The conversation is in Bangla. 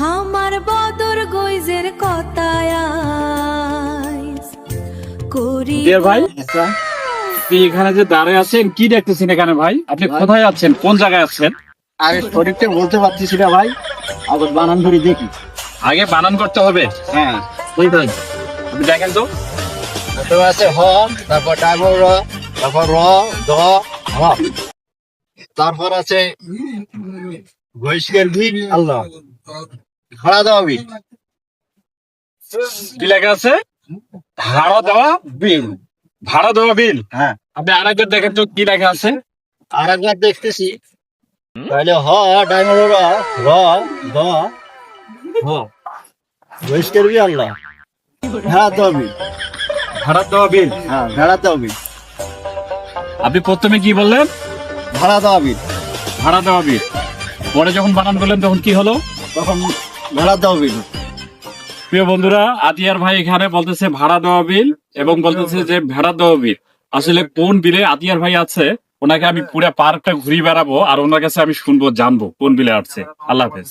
আমার বদর গইজের কথায় করি ডিয়ার ভাই, আপনি এখানে যে দাঁড়িয়ে আছেন কি দেখতেছেন এখানে ভাই? আপনি কোথায় আছেন, কোন জায়গায় আছেন? আরে শরীরটা বলতে পারতেছি না ভাই, আবার বানান ধরে দেখি। আগে বানান করতে হবে। হ্যাঁ, ওই ভাই, আপনি দেখেন তো। তো আছে হ, তারপর ডাবল র, তারপর র, দ, হ, তারপর আছে বহিষ্কার ভিক আল্লাহ, ভাড়া দেওয়া ভিক। কি লেখা আছে? ভাড়া দেওয়া বিল। ভাড়া দেওয়া বিল। হ্যাঁ, আপনি আরেকবার দেখেন তো কি লেখা আছে। আর একবার দেখতেছি, তাহলে হ ডাবল র, র, দ, হ, বহিষ্কার ভিক আল্লাহ, ভাড়া দেওয়া ভিক। ভাড়া দেওয়া বিল। হ্যাঁ, ভাড়া দেওয়া ভিক, আপনি প্রথমে কি বললেন? ভাড়া দেওয়া ভিক। ভাড়া দেওয়া বিল। পরে যখন বানান করলেন তখন কি হলো? তখন ভাড়া দেওয়া ভিক। প্রিয় বন্ধুরা, আতিয়ার ভাই এখানে বলতেছে ভাড়া দেওয়া বিল এবং বলতেছে যে ভাড়া দেওয়া বিল। আসলে কোন বিলে আতিয়ার ভাই আছে, ওনাকে আমি পুরো পার্কটা ঘুরে বেড়াবো আর ওনার কাছে আমি শুনবো, জানবো কোন বিলে আছে। আল্লাহ হাফেজ।